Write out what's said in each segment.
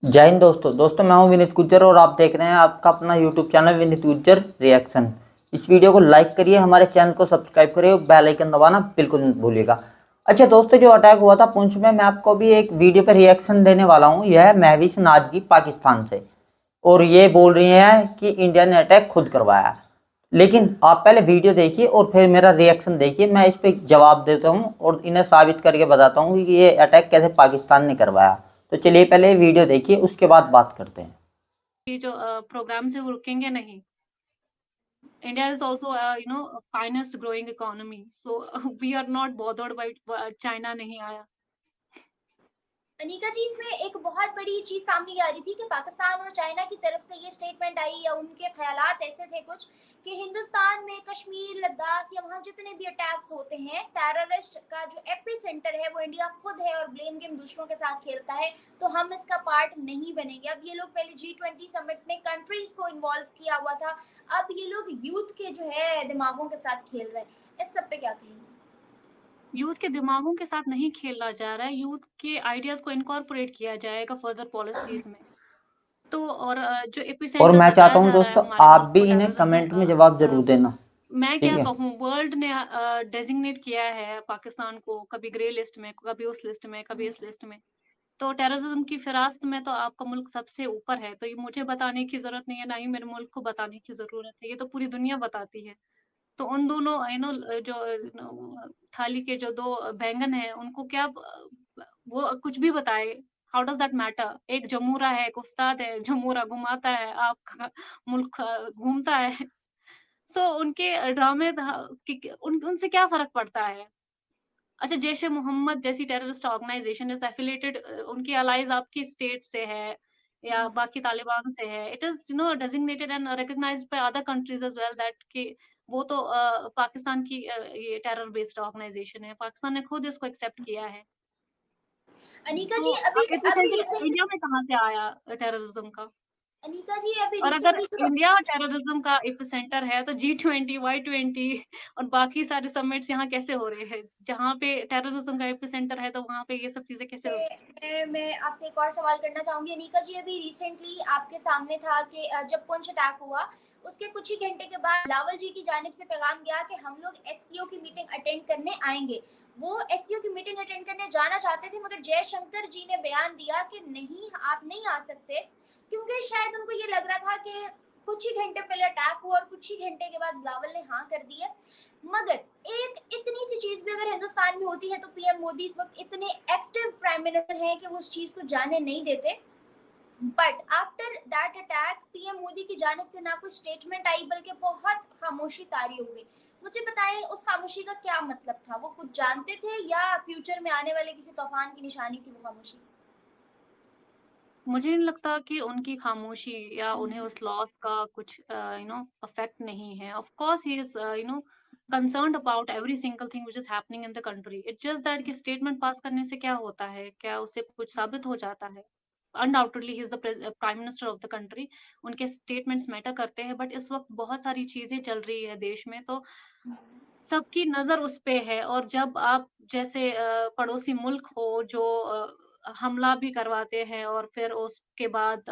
जय हिंद दोस्तों मैं हूं विनीत गुज्जर और आप देख रहे हैं आपका अपना YouTube channel Vineet Gujjar reaction. इस वीडियो को लाइक करिए, हमारे चैनल को सब्सक्राइब करिए और बेल आइकन दबाना बिल्कुल मत भूलिएगा। अच्छा दोस्तों, जो अटैक हुआ था पुंछ में, मैं आपको भी एक वीडियो पर रिएक्शन देने वाला हूं। यह है महविश नाजगी पाकिस्तान से, और ये बोल रही हैं कि इंडिया ने अटैक खुद करवाया। लेकिन आप पहले वीडियो देखिए और फिर मेरा रिएक्शन देखिए। मैं इस पर जवाब देता हूँ और इन्हें साबित करके बताता हूँ कि ये अटैक कैसे पाकिस्तान ने करवाया। तो चलिए पहले वीडियो देखिए, उसके बाद बात करते हैं। ये जो प्रोग्राम से वो रुकेंगे नहीं। India is also finest growing economy, so we are not bothered by China नहीं आया। अनिका जी, इसमें एक बहुत बड़ी चीज सामने आ रही थी कि पाकिस्तान और चाइना की तरफ से ये स्टेटमेंट आई या उनके ख्यालात ऐसे थे कुछ कि हिंदुस्तान में कश्मीर, लद्दाख या वहाँ जितने भी अटैक्स होते हैं, टेररिस्ट का जो एपी सेंटर है वो इंडिया खुद है और ब्लेम गेम दूसरों के साथ खेलता है, तो हम इसका पार्ट नहीं बनेंगे। अब ये लोग पहले G20 समिट में कंट्रीज को इन्वॉल्व किया हुआ था, अब ये लोग यूथ के जो है दिमागों के साथ खेल रहे हैं। इस सब पे क्या कहेंगे? यूथ के दिमागों के साथ नहीं खेला जा रहा है, यूथ के आइडियाज को इनकॉर्पोरेट किया जाएगा फर्दर पॉलिसीज में। तो और जो और एपिसेंटर मैं चाहता बताया हूँ जा रहा है दोस्तों, हमारे आप मुल्क भी को इन्हें टेररिज्म कमेंट में का, जवाब जरूर देना। मैं ठीक क्या है। कहूँ, वर्ल्ड ने डेजिग्नेट किया है पाकिस्तान को कभी ग्रे लिस्ट में, कभी उस लिस्ट में, कभी इस लिस्ट में। तो टेररिज्म की फिरास्त में तो आपका मुल्क सबसे ऊपर है, तो ये मुझे बताने की जरूरत नहीं है, ना ही मेरे मुल्क को बताने की जरूरत है, ये तो पूरी दुनिया बताती है। तो उन दोनों जो थाली के जो दो बैंगन है उनको क्या वो कुछ भी बताए, हाउ डज दैट मैटर? एक जमूरा है, एक उस्ताद है, जमूरा घुमाता है, आपका मुल्क घूमता है। सो उनके ड्रामे उनसे क्या फर्क पड़ता है? अच्छा, जैश ए मोहम्मद जैसी टेररिस्ट ऑर्गेनाइजेशन इज एफिलिएटेड, उनकी अलाइज आपकी स्टेट से है या बाकी तालिबान से है। It is designated and recognised by other countries as well that कि वो तो पाकिस्तान की ये टेरर बेस्ड ऑर्गेनाइजेशन है, पाकिस्तान ने खुद इसको एक्सेप्ट किया है। अनिका तो जी, अभी अभी एपिसेंटर रिसेंट इंडिया में कहाँ से आया टेररिज्म का? अनिका जी अभी और अगर रिसेंटली इंडिया टेररिज्म का एपिसेंटर है तो G20, Y20 और बाकी सारे समिट्स यहाँ कैसे हो रहे हैं? जहाँ पे टेररिज्म का एपिसेंटर है तो वहाँ पे ये सब चीजें कैसे हो सकती हैं? मैं आपसे एक और सवाल करना चाहूंगी। अनिका जी, अभी रिसेंटली आपके सामने था कि जब पुंछ अटैक हुआ उसके कुछ ही घंटे के बाद बिलावल जी की जानिब से पैगाम गया कि हम लोग एससीओ की मीटिंग अटेंड करने आएंगे। वो एससीओ की मीटिंग अटेंड करने जाना चाहते थे, मगर जयशंकर जी ने बयान दिया कि नहीं, आप नहीं आ सकते, क्योंकि शायद उनको ये लग रहा था कि कुछ ही घंटे पहले अटैक हुआ और कुछ ही घंटे के बाद बिलावल ने हाँ कर दी है। मगर एक इतनी सी चीज भी अगर हिंदुस्तान में होती है तो पीएम मोदी इस वक्त इतने एक्टिव प्राइम मिनिस्टर हैं कि वो उस चीज को जाने नहीं देते। But after that attack PM Modi की जानिब से ना कोई स्टेटमेंट आई बल्कि बहुत खामोशी तारी हो गई। मुझे बताएं, उस खामोशी का क्या मतलब था? वो कुछ जानते थे या फ्यूचर में आने वाले किसी तूफान की निशानी थी वो खामोशी? मुझे नहीं लगता कि उनकी खामोशी या उन्हें उस लॉस का कुछ अफेक्ट नहीं है। Of course he is concerned about every single thing which is happening in the country. It's just that कि स्टेटमेंट पास करने से क्या होता है? क्या उससे कुछ साबित हो जाता है? Undoubtedly he is the prime minister of the country, उनके स्टेटमेंट्स मैटर करते हैं। बट इस वक्त बहुत सारी चीजें चल रही है देश में, तो सबकी नज़र उस पे है। और जब आप जैसे पड़ोसी मुल्क हो जो हमला भी करवाते हैं और फिर उसके बाद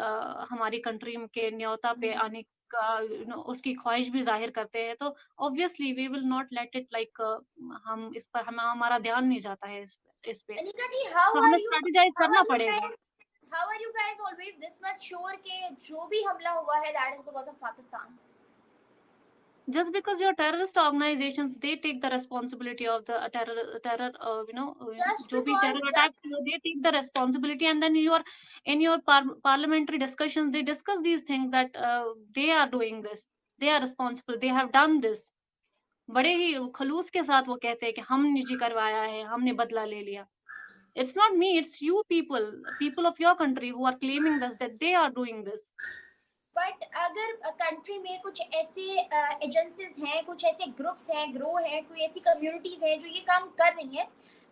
हमारी कंट्री के न्योता पे आने का उसकी ख्वाहिश भी ज़ाहिर करते हैं, तो obviously we will not let it like हम इस पर हमारा ध्यान नहीं जाता है इस पे। अनिका जी, तो हमें स्ट्रेटेजाइज़ करना पड़ेगा। How are you guys always this much sure कि जो भी हमला हुआ है that is because of Pakistan? Just because you're terrorist organizations, they take the responsibility of the terror, Just जो भी because terror attacks, just they take the responsibility, and then in your parliamentary discussions, they discuss these things that they are doing this, they are responsible, they have done this. बड़े ही खलूस के साथ वो कहते हैं कि हमने जी करवाया है, हमने बदला ले लिया। It's not me, it's you people of your country who are claiming this, that they are doing this. But अगर कंट्री में कुछ ऐसे एजेंसीज हैं, कुछ ऐसे ग्रुप्स हैं, ग्रो हैं, कोई ऐसी कम्युनिटीज हैं जो ये काम कर रही हैं,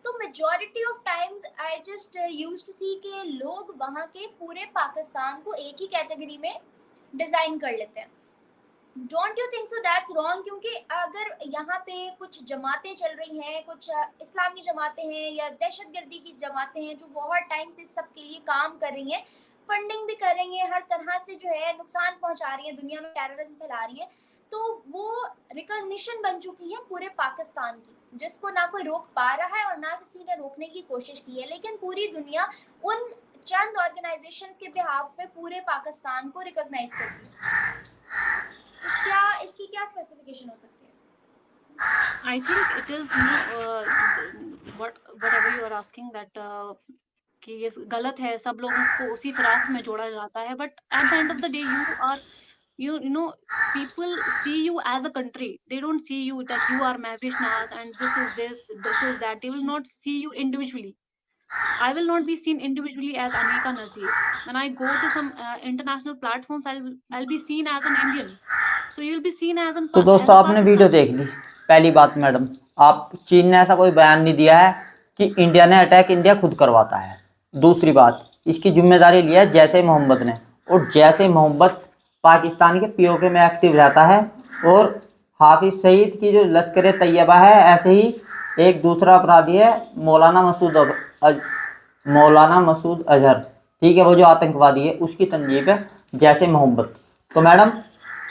तो majority of times I just use to see के लोग वहाँ के पूरे पाकिस्तान को एक ही कैटेगरी में डिजाइन कर लेते हैं। Don't you think so that's wrong? क्योंकि अगर यहाँ पे कुछ जमातें चल रही हैं, कुछ इस्लामी जमातें हैं या दहशतगर्दी की जमातें हैं जो बहुत टाइम से सबके लिए काम कर रही हैं, फंडिंग भी कर रही हैं, हर तरह से जो है नुकसान पहुंचा रही है, दुनिया में टेररिज्म फैला रही है। तो वो रिकॉग्निशन बन चुकी है पूरे पाकिस्तान की, जिसको ना कोई रोक पा रहा है और ना किसी ने रोकने की कोशिश की है। लेकिन पूरी दुनिया उन चंद ऑर्गेनाइजेशंस के बिहाफ पे पूरे पाकिस्तान को रिकॉग्नाइज करती है। तो क्या इसकी क्या स्पेसिफिकेशन हो सकती है? I think it is whatever you are asking that कि ये गलत है, सब लोगों को उसी फिरास्त में जोड़ा जाता है, but at the end of the day you know people see you as a country. They don't see you that you are Mehwish Naz and this is that. They will not see you individually. I will not be seen individually as Anika Nazir. When I go to some international platforms, I'll be seen as an Indian. So you'll be seen as तो दोस्तों आपने video देख ली। पहली बात madam, आप चीन ने ऐसा कोई बयान नहीं दिया है कि इंडिया ने अटैक इंडिया खुद करवाता है। दूसरी बात, इसकी जिम्मेदारी लिया है जैश ए मोहम्मद ने, और जैश ए मोहम्मद पाकिस्तान के पीओके में एक्टिव रहता है। और हाफिज सईद की जो लश्कर तैयबा है, ऐसे ही एक दूसरा अपराधी है मौलाना मसूद अजहर, ठीक है, वो जो आतंकवादी है, उसकी तंजीब है जैश ए मोहम्मद। तो मैडम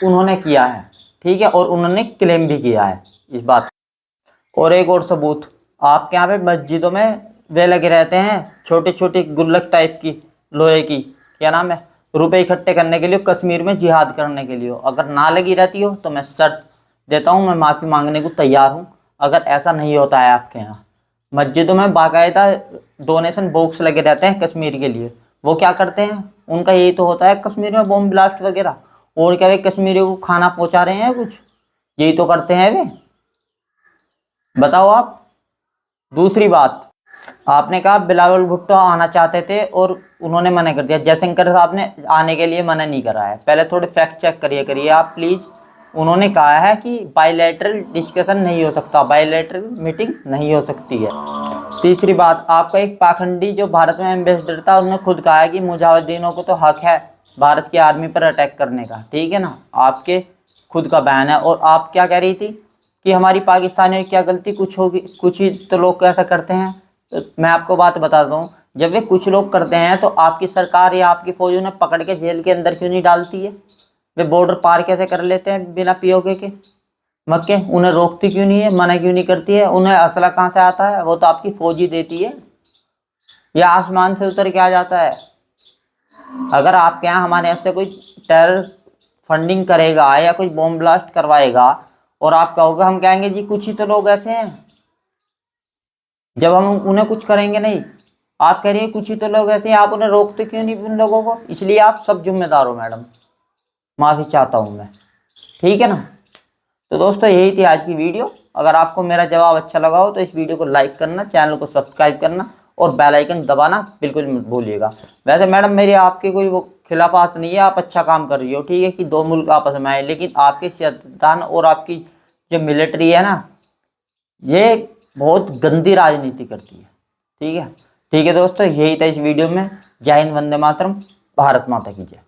उन्होंने किया है, ठीक है, और उन्होंने क्लेम भी किया है इस बात। और एक और सबूत, आपके यहाँ पे मस्जिदों में वे लगे रहते हैं छोटे छोटे गुल्लक टाइप की, लोहे की, क्या नाम है, रुपए इकट्ठे करने के लिए, कश्मीर में जिहाद करने के लिए। अगर ना लगी रहती हो तो मैं शर्त देता हूँ, मैं माफ़ी मांगने को तैयार हूँ। अगर ऐसा नहीं होता है आपके यहाँ, मस्जिदों में बाकायदा डोनेशन बॉक्स लगे रहते हैं कश्मीर के लिए, वो क्या करते हैं, उनका यही तो होता है कश्मीर में बॉम्ब ब्लास्ट वगैरह। और क्या वे कश्मीरियों को खाना पहुंचा रहे हैं कुछ? यही तो करते हैं वे, बताओ आप। दूसरी बात, आपने कहा बिलावल भुट्टो आना चाहते थे और उन्होंने मना कर दिया। जयशंकर साहब ने आने के लिए मना नहीं करा है। पहले थोड़े फैक्ट चेक करिए आप प्लीज़। उन्होंने कहा है कि बायलैटरल डिस्कशन नहीं हो सकता, बायलैटरल मीटिंग नहीं हो सकती है। तीसरी बात, आपका एक पाखंडी जो भारत में एम्बेसडर था, उसने खुद कहा है कि मुजाहिदीनों को तो हक है भारत की आर्मी पर अटैक करने का, ठीक है ना, आपके खुद का बयान है। और आप क्या कह रही थी कि हमारी पाकिस्तानियों की क्या गलती, कुछ होगी, कुछ ही तो लोग ऐसा करते हैं। तो मैं आपको बात बताता हूँ, जब वे कुछ लोग करते हैं तो आपकी सरकार या आपकी फौज उन्हें पकड़ के जेल के अंदर क्यों नहीं डालती है? वे बॉर्डर पार कैसे कर लेते हैं बिना पीओके के? मक्के उन्हें रोकती क्यों नहीं है, मना क्यों नहीं करती है? उन्हें असला कहाँ से आता है? वो तो आपकी फौज ही देती है, या आसमान से उतर के आ जाता है? अगर आपके यहाँ हमारे यहाँ से कोई टेरर फंडिंग करेगा या कोई बॉम्ब ब्लास्ट करवाएगा और आप कहोगे, हम कहेंगे जी कुछ ही तो लोग ऐसे हैं, जब हम उन्हें कुछ करेंगे नहीं। आप कह रही हैं कुछ ही तो लोग ऐसे हैं, आप उन्हें रोकते क्यों नहीं उन लोगों को? इसलिए आप सब जिम्मेदार हो मैडम, माफ़ी चाहता हूँ मैं, ठीक है ना। तो दोस्तों यही थी आज की वीडियो। अगर आपको मेरा जवाब अच्छा लगा हो तो इस वीडियो को लाइक करना, चैनल को सब्सक्राइब करना और बेल आइकन दबाना बिल्कुल मत भूलिएगा। वैसे मैडम मेरी आपके कोई वो खिलाफात नहीं है, आप अच्छा काम कर रही हो, ठीक है, कि दो मुल्क आपस में आए, लेकिन आपके सियासतदान और आपकी जो मिलिट्री है ना, ये बहुत गंदी राजनीति करती है, ठीक है। ठीक है दोस्तों, यही था इस वीडियो में। जय हिंद, वंदे मातरम, भारत माता की जय।